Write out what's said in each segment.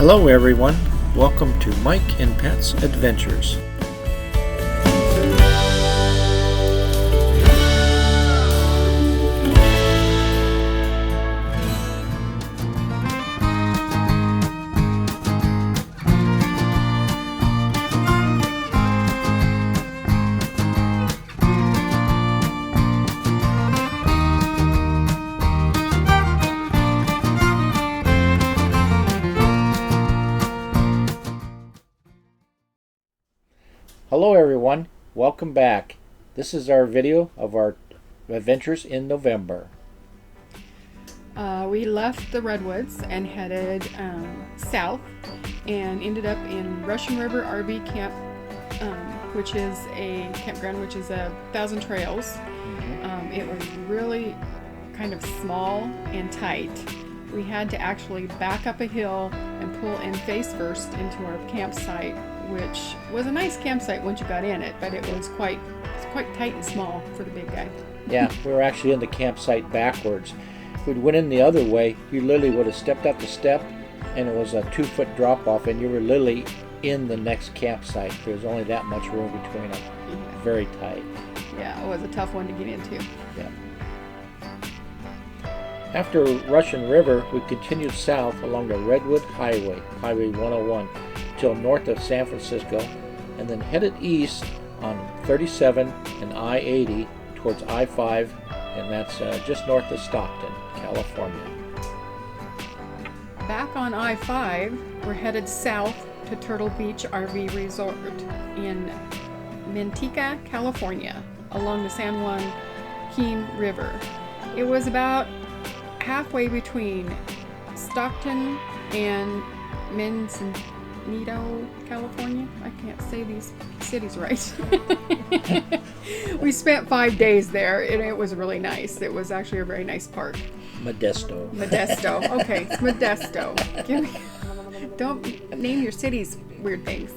Hello everyone, welcome to Mike and Pat's Adventures. Hello everyone, welcome back. This is our video of our adventures in November. We left the Redwoods and headed south and ended up in Russian River RV Camp, which is a campground which is 1,000 trails. It was really kind of small and tight. We had to actually back up a hill and pull in face first into our campsite, which was a nice campsite once you got in it, but it was quite tight and small for the big guy. Yeah, we were actually in the campsite backwards. If we'd went in the other way, you literally would have stepped up the step and it was a 2-foot drop off and you were literally in the next campsite. There was only that much room between them. Yeah. Very tight. Yeah, it was a tough one to get into. Yeah. After Russian River, we continued south along the Redwood Highway, Highway 101, till north of San Francisco, and then headed east on 37 and I-80 towards I-5, and that's just north of Stockton, California. Back on I-5, we're headed south to Turtle Beach RV Resort in Manteca, California, along the San Joaquin River. It was about halfway between Stockton and Benson, California. I can't say these cities right. We spent 5 days there and it was really nice. It was actually a very nice park. Modesto. Okay, it's Modesto. Don't name your cities weird things.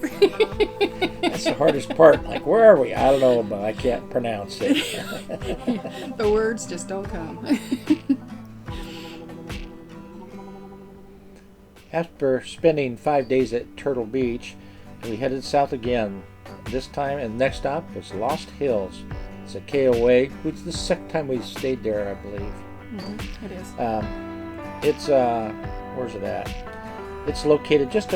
That's the hardest part. Like, where are we? I don't know, but I can't pronounce it. The words just don't come. After spending 5 days at Turtle Beach, we headed south again. This time, and next stop was Lost Hills. It's a KOA, which is the second time we stayed there, I believe. It is. It's where's it at? It's located just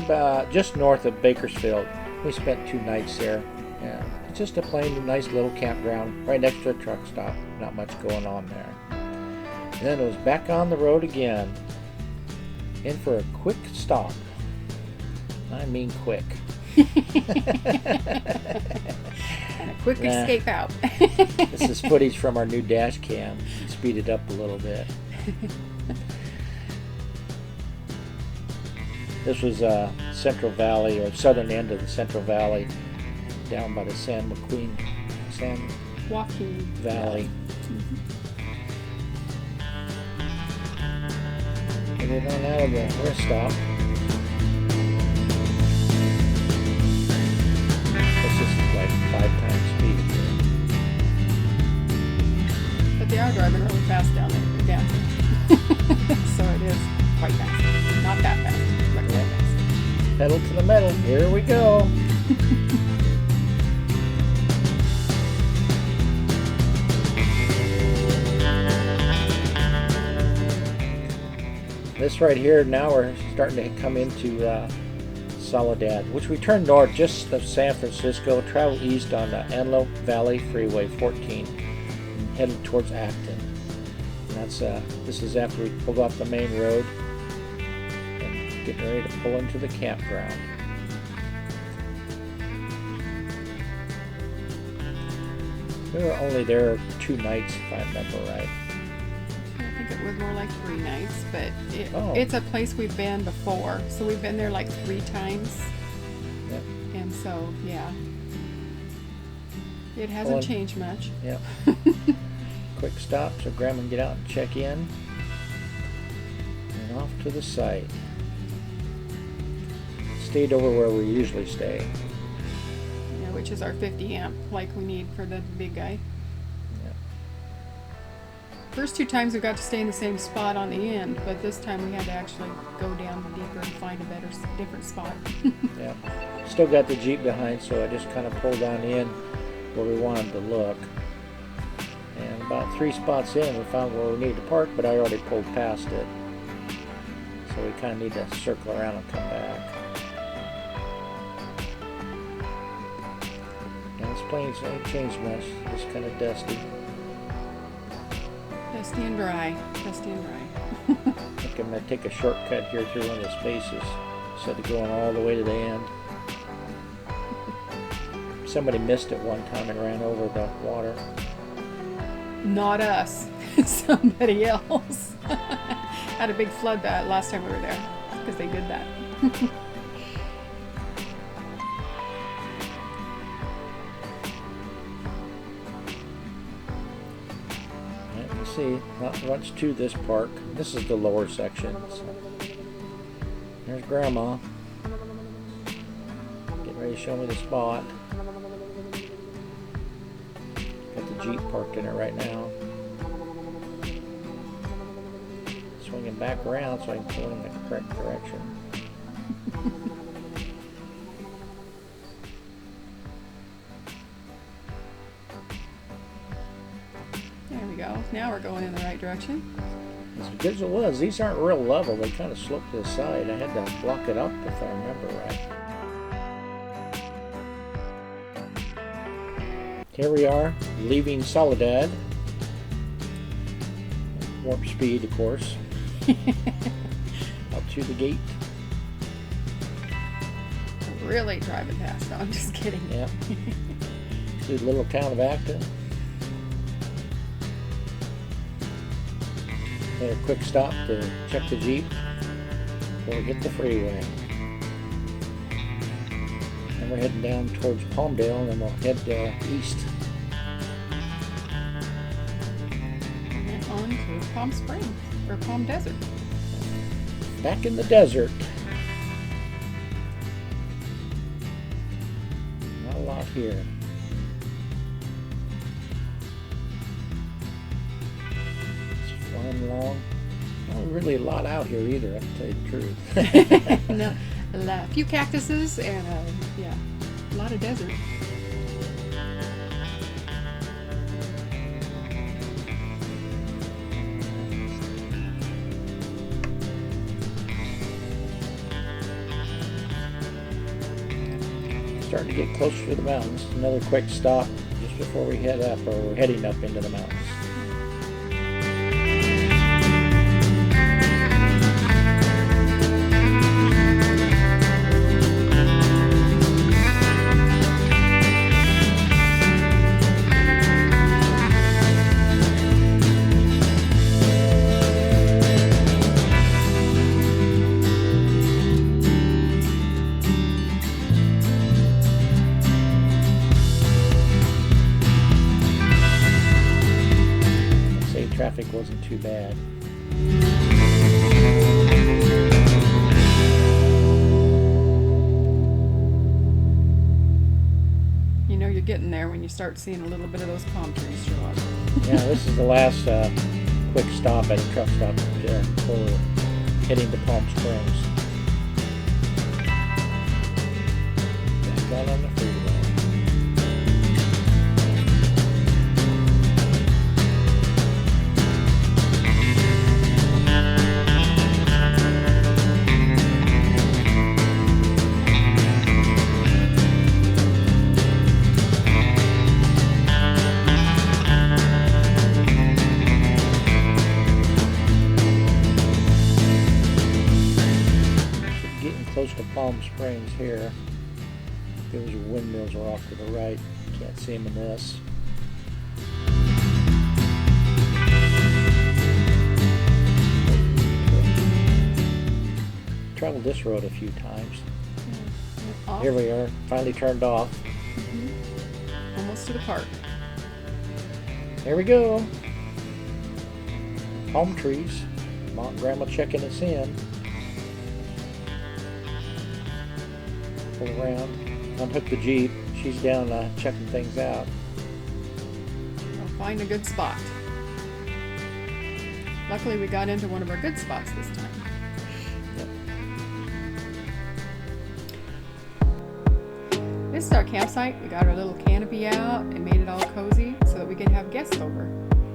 north of Bakersfield. We spent 2 nights there. Yeah, it's just a plain, nice little campground right next to a truck stop. Not much going on there. And then it was back on the road again. In for a quick stop. I mean quick. And a quick escape out. This is footage from our new dash cam. Speed it up a little bit. This was Central Valley, or southern end of the Central Valley, down by the San Joaquin Valley. Get on out of the rest stop. This is like 5 times speed. But they are driving really fast down there again. So it is quite fast. Not that fast, but quite fast. Pedal to the metal. Here we go. This right here, now we're starting to come into Soledad, which we turned north just of San Francisco, travel east on the Antelope Valley Freeway 14, and headed towards Acton. And that's this is after we pulled off the main road and getting ready to pull into the campground. We were only there 2 nights, if I remember right. I think it was more like 3 nights, but it's a place we've been before, so we've been there like 3 times. Yep. And so, yeah, it hasn't changed much. Yep. Quick stop so Grandma can get out and check in, and off to the site. Stayed over where we usually stay. Yeah, which is our 50 amp, like we need for the big guy. Yep. First two times we got to stay in the same spot on the end, but this time we had to actually go down deeper and find a different spot. Yeah. Still got the Jeep behind, so I just kind of pulled on in where we wanted to look. And about 3 spots in, we found where we needed to park, but I already pulled past it. So we kind of need to circle around and come back. And this plains ain't changed much, just kind of dusty. Dusty and dry. Dusty and dry. I think I'm going to take a shortcut here through one of the spaces instead of going all the way to the end. Somebody missed it one time and ran over the water. Not us. Somebody else. Had a big flood that last time we were there because they did that. You see, not much to this park. This is the lower section. So there's Grandma. Getting ready to show me the spot. Got the Jeep parked in it right now. Swinging back around so I can pull in the correct direction. There we go. Now we're going in the right direction. As good as it was, these aren't real level. They kind of slope to the side. I had to block it up if I remember right. Here we are, leaving Soledad. Warp speed, of course. Up to the gate. Really driving fast. No, I'm just kidding. Yeah. To the little town of Acton. Made a quick stop to check the Jeep before we hit the freeway. And we're heading down towards Palmdale, and then we'll head east. And then on to Palm Springs, or Palm Desert. Back in the desert. Not a lot here. Just flying along. Not really a lot out here either, I have to tell you the truth. No, a few cactuses and yeah, a lot of desert. Starting to get closer to the mountains. Another quick stop just before we head up, or we're heading up into the mountains. Traffic wasn't too bad. You know you're getting there when you start seeing a little bit of those palm trees show up. Yeah, this is the last quick stop at a truck stop before we're heading to Palm Springs. Back out on the freeway. Close to Palm Springs here. Those windmills are off to the right. Can't see them in this. Traveled this road a few times. Off. Here we are, finally turned off. Mm-hmm. Almost to the park. There we go. Palm trees. Mom, Grandma checking us in. Pull around, unhook the Jeep. She's down checking things out. I'll find a good spot. luckily we got into one of our good spots this time. This is our campsite. We got our little canopy out and made it all cozy so that we can have guests over.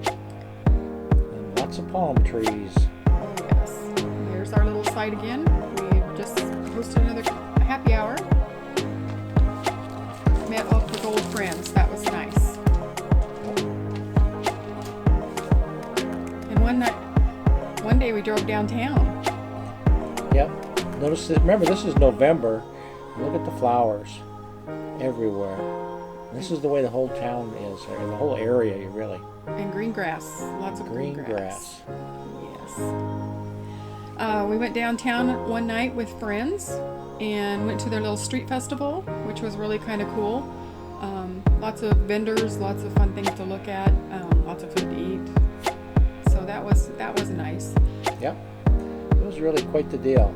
And lots of palm trees. Oh yes. There's our little site again. We just hosted another happy hour. Met up with old friends. That was nice. And one day we drove downtown. Yep. Notice that, remember, this is November. Look at the flowers everywhere. This is the way the whole town is, or the whole area, really. And green grass. Lots of green grass. Yes. We went downtown one night with friends and went to their little street festival, which was really kind of cool. Lots of vendors, lots of fun things to look at, lots of food to eat. So that was nice. Yep. It was really quite the deal.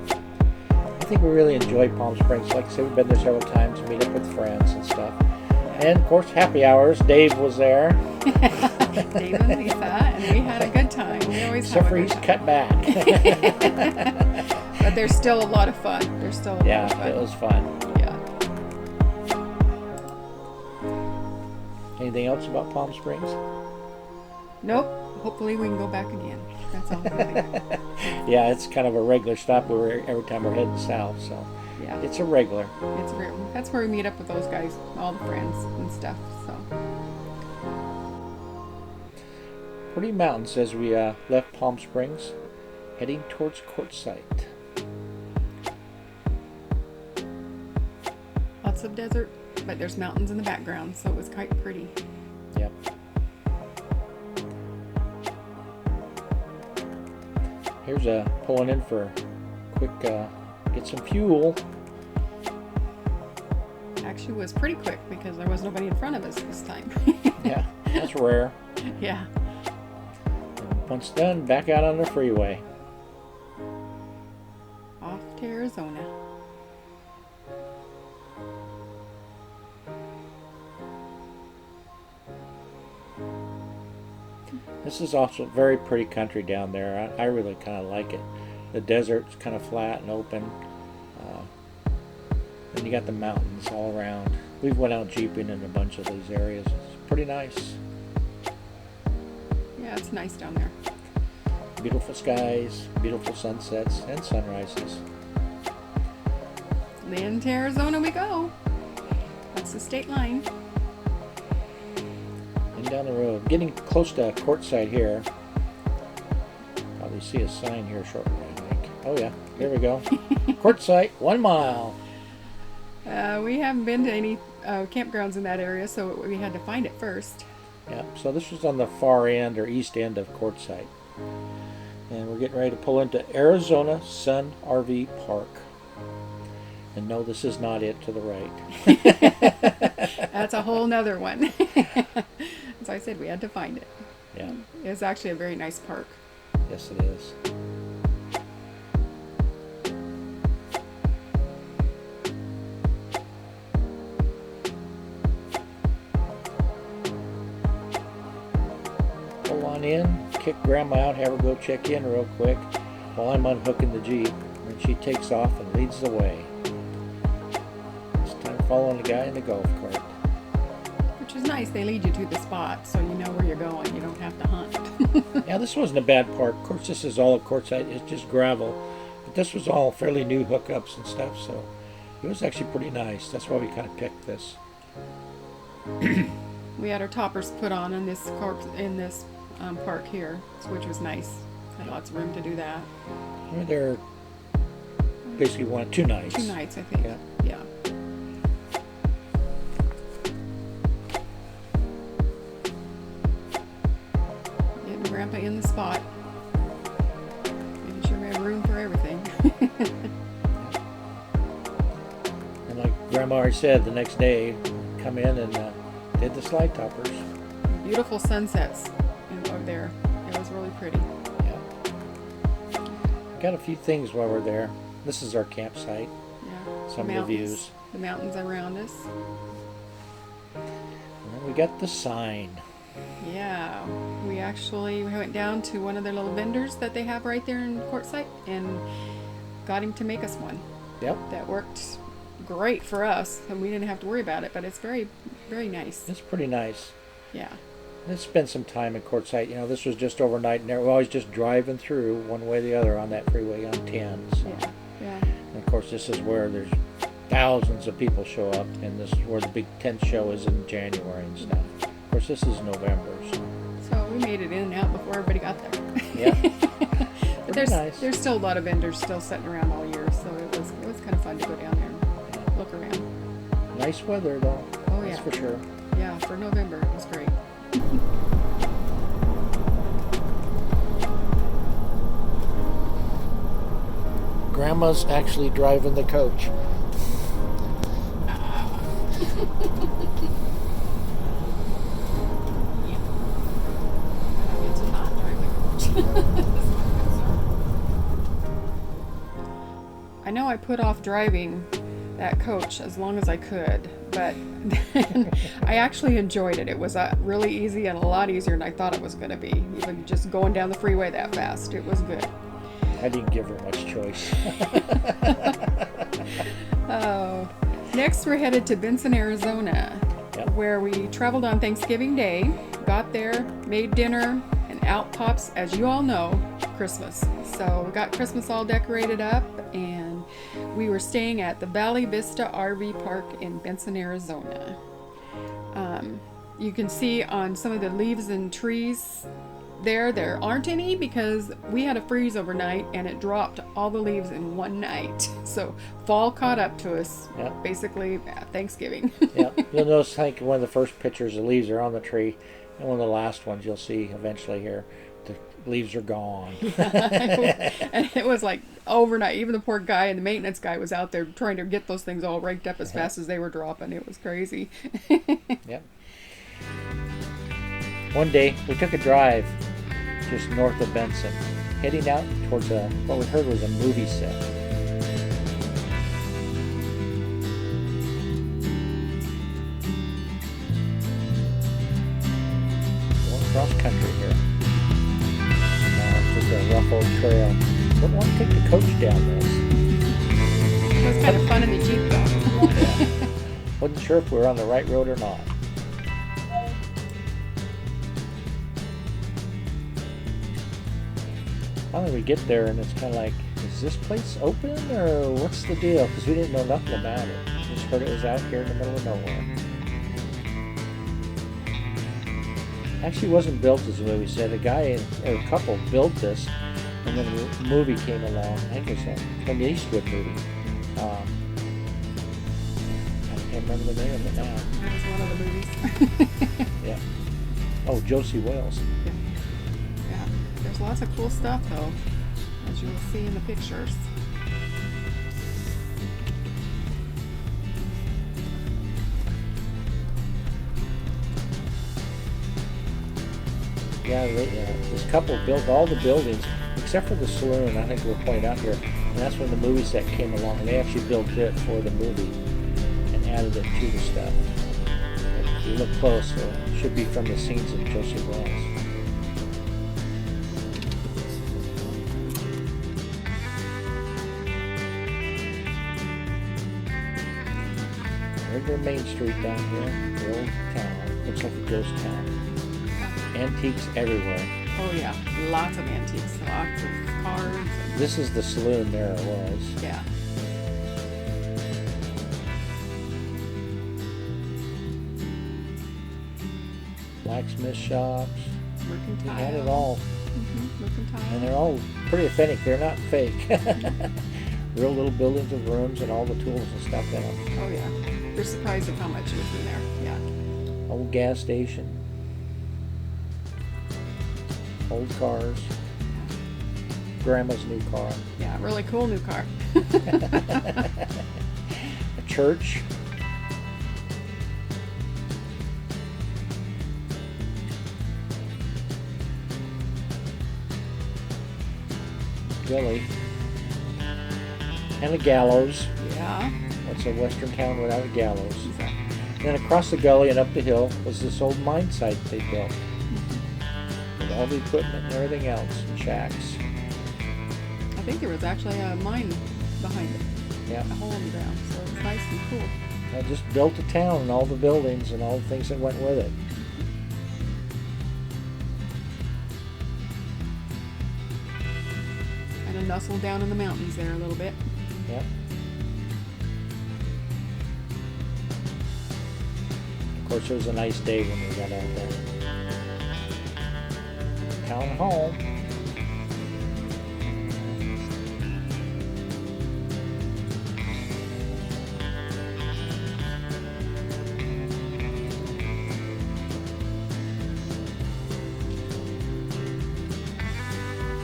I think we really enjoyed Palm Springs. Like I said, we've been there several times to meet up with friends and stuff. And of course, happy hours. Dave was there. Dave and Lisa, and we had a good time. We always Except have for a he's good cut back. time. But there's still a lot of fun. There's still a lot of fun. Yeah, it was fun. Yeah. Anything else about Palm Springs? Nope. Hopefully we can go back again. That's all I'm thinking. Yeah, it's kind of a regular stop every time we're heading south, so Yeah. it's a regular. It's real. That's where we meet up with those guys, all the friends and stuff. So Pretty mountains as we left Palm Springs, heading towards Quartzsite. lots of desert, but there's mountains in the background, so it was quite pretty. Yep. Here's pulling in for a quick get some fuel. Actually, it was pretty quick because there was nobody in front of us this time. Yeah, that's rare. Yeah. And once done, back out on the freeway. Off to Arizona. This is also very pretty country down there. I really kind of like it. The desert's kind of flat and open. And you got the mountains all around. We've went out jeeping in a bunch of these areas. It's pretty nice. Yeah, it's nice down there. Beautiful skies, beautiful sunsets and sunrises. Then to Arizona we go. That's the state line. And down the road, getting close to Quartzsite here. Probably see a sign here shortly, I think. Oh yeah, there we go. Quartzsite, 1 mile. We haven't been to any campgrounds in that area, so we had to find it first. Yeah, so this was on the far end or east end of Quartzsite. And we're getting ready to pull into Arizona Sun RV Park. And no, this is not it to the right. That's a whole nother one. As I said, we had to find it. Yeah. It's actually a very nice park. Yes, it is. Pull on in, kick Grandma out, have her go check in real quick while I'm unhooking the Jeep. And she takes off and leads the way. This time following the guy in the golf cart. Which is nice. They lead you to the spot, so you know where you're going. You don't have to hunt. Yeah, this wasn't a bad park. Of course, this is all of Quartzsite. It's just gravel. But this was all fairly new hookups and stuff, so it was actually pretty nice. That's why we kind of picked this. We had our toppers put on in this park here, which was nice. Had lots of room to do that. We were there basically 2 nights. 2 nights, I think. Yeah. Yeah. Getting Grandpa in the spot. Making sure we have room for everything. And like Grandma already said, the next day, come in and did the slide toppers. Beautiful sunsets over there. It was really pretty. Yeah. Got a few things while we're there. This is our campsite. Yeah. Some of the views. The mountains around us. And then we got the sign. Yeah, we went down to one of their little vendors that they have right there in Quartzsite and got him to make us one. Yep. That worked great for us, and we didn't have to worry about it. But it's very, very nice. It's pretty nice. Yeah. Let's spend some time in Quartzsite. This was just overnight, and we're always just driving through one way or the other on that freeway on 10. So. Yeah. And of course, this is where there's thousands of people show up, and this is where the big tent show is in January and stuff. Of course, this is November, so we made it in and out before everybody got there. Yeah. But nice. There's still a lot of vendors still sitting around all year, so it was kind of fun to go down there and look around. Nice weather though. Oh That's yeah, for sure. Yeah, for November it was great. Grandma's actually driving the coach. I know I put off driving that coach as long as I could, but then I actually enjoyed it. It was really easy and a lot easier than I thought it was going to be. Even just going down the freeway that fast, it was good. I didn't give her much choice. Oh, next we're headed to Benson, Arizona, where we traveled on Thanksgiving Day, got there, made dinner, and out pops, as you all know, Christmas. So we got Christmas all decorated up, and we were staying at the Valley Vista RV Park in Benson, Arizona. You can see on some of the leaves and trees there aren't any because we had a freeze overnight and it dropped all the leaves in one night. So fall caught up to us basically at Thanksgiving. Yeah, you'll notice like one of the first pictures, the leaves are on the tree, and one of the last ones you'll see eventually here, the leaves are gone. And it was like overnight. Even the poor guy and the maintenance guy was out there trying to get those things all raked up as fast as they were dropping. It was crazy. Yep. One day we took a drive just north of Benson, heading out towards what we heard was a movie set. Going cross country here. Just a rough old trail. Wouldn't want to take the coach down this. It was kind of fun in the Jeep though. Yeah. Wasn't sure if we were on the right road or not. Finally we get there and it's kind of like, is this place open or what's the deal? Because we didn't know nothing about it. We just heard it was out here in the middle of nowhere. Actually it wasn't built as the way we said. A guy or a couple built this, and then a movie came along. I think it was a Clint Eastwood movie. I can't remember the name of it now. That was one of the movies. Yeah. Oh, Josie Wales. Yeah. There's lots of cool stuff though, as you will see in the pictures. Yeah, this couple built all the buildings except for the saloon. I think we'll point out here, and that's when the movie set came along. And they actually built it for the movie and added it to the stuff. If you look close, it should be from the scenes of Josie Wells. Regular Main Street down here, the old town. Looks like a ghost town. Antiques everywhere. Oh yeah, lots of antiques, lots of cars. This is the saloon there it was. Yeah. Blacksmith shops. Mercantile. They had it all. Mercantile. And they're all pretty authentic. They're not fake. Real little buildings with rooms and all the tools and stuff in them. Oh yeah. You're surprised at how much was in there. Yeah. Old gas station. Old cars. Grandma's new car. Yeah, really cool new car. A church. Gully. And a gallows. Yeah. What's a western town without a gallows? Then across the gully and up the hill was this old mine site they built. all the equipment and everything else, and shacks. I think there was actually a mine behind it. Yeah. A hole in the ground, so it was nice and cool. I just built a town and all the buildings and all the things that went with it. Kind of nestled down in the mountains there a little bit. Yep. Of course, it was a nice day when we got out there. Town hall.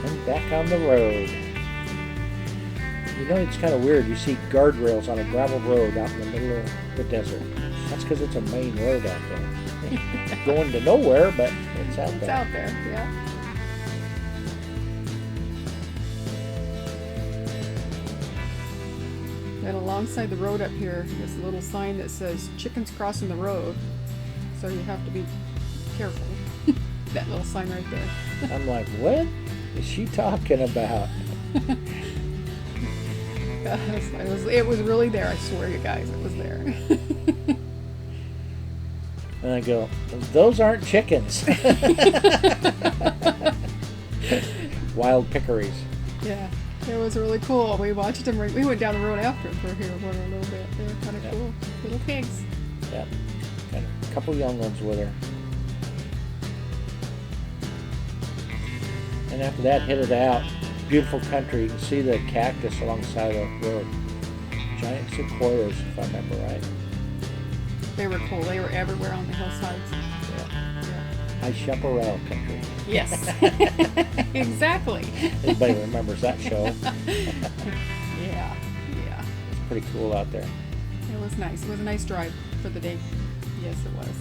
And back on the road. You know, it's kind of weird. You see guardrails on a gravel road out in the middle of the desert. That's because it's a main road out there. Going to nowhere, but it's out there. It's out there, yeah. And alongside the road up here, there's a little sign that says chickens crossing the road. So you have to be careful. That little sign right there. I'm like, what is she talking about? It was really there, I swear you guys, it was there. And I go, those aren't chickens. Wild peccaries. Yeah, it was really cool. We watched them. We went down the road after them for here for a little bit. They were kind of cool. Little pigs. Yep. Got a couple young ones with her. And after that, headed out. Beautiful country. You can see the cactus alongside the road. Giant sequoias, if I remember right. They were cool. They were everywhere on the hillsides. Yeah. High Chaparral country. Yes. Exactly. Anybody remembers that show? Yeah. It's pretty cool out there. It was nice. It was a nice drive for the day. Yes, it was.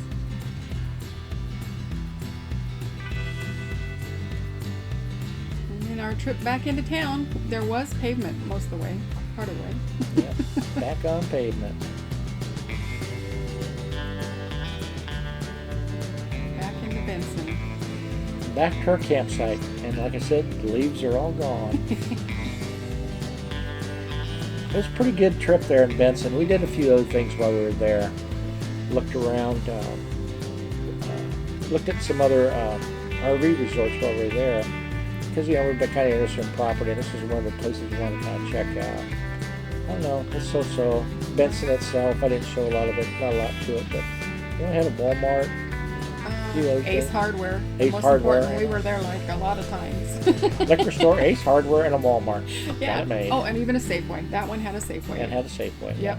And our trip back into town, there was pavement most of the way, part of the way. Yeah, back on pavement. Back into Benson. Back to our campsite, and like I said, the leaves are all gone. It was a pretty good trip there in Benson. We did a few other things while we were there. Looked around, looked at some other RV resorts while we were there. Because, you know, we've been kind of interested in property. This is one of the places we wanted to kind of check out. I don't know, it's so-so. Benson itself, I didn't show a lot of it, not a lot to it, but you know, had a Walmart. Ace Hardware. Ace Most Hardware. important, we were there like a lot of times. Liquor store, Ace Hardware, and a Walmart. Yeah. Made. Oh, and even a Safeway. That one had a Safeway. And had a Safeway. Yep.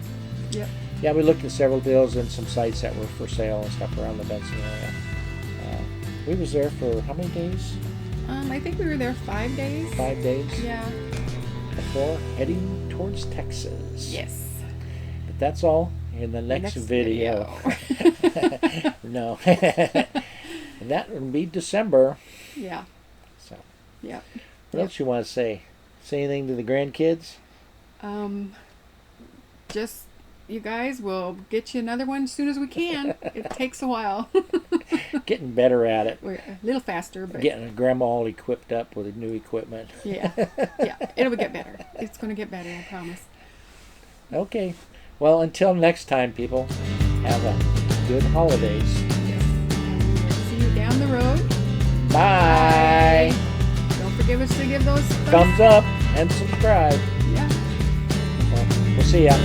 Yeah, we looked at several deals and some sites that were for sale and stuff around the Benson area. We was there for how many days? I think we were there 5 days. 5 days. Yeah. Before heading towards Texas. Yes. But that's all in the next video. No. And that would be December. Yeah. So. Yeah. What else you want to say? Say anything to the grandkids? Just, you guys, we'll get you another one as soon as we can. It takes a while. Getting better at it. We're a little faster, but Getting grandma all equipped up with new equipment. yeah, it'll get better. It's going to get better, I promise. Okay. Well, until next time, people, have a good holidays. Yes. See you down the road. Bye. Don't forget us to give those Thumbs up and subscribe. Yeah. Well, we'll see ya.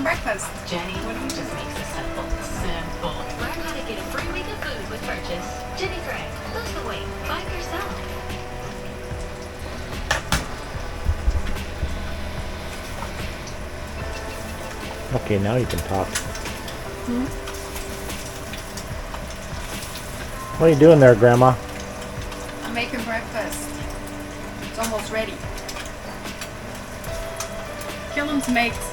Breakfast. Jenny, what do you just makes it simple? Simple. Learn how to get a free week of food with purchase. Jenny Craig, lose the weight by yourself. Okay, now you can talk. What are you doing there, Grandma? I'm making breakfast. It's almost ready. Kill 'em, mates.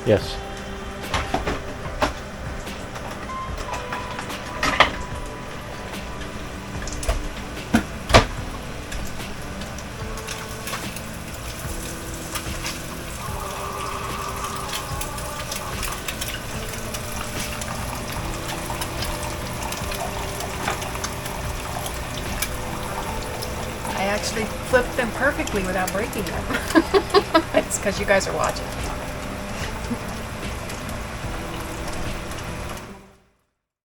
Yes. I actually flipped them perfectly without breaking them. It's because you guys are watching.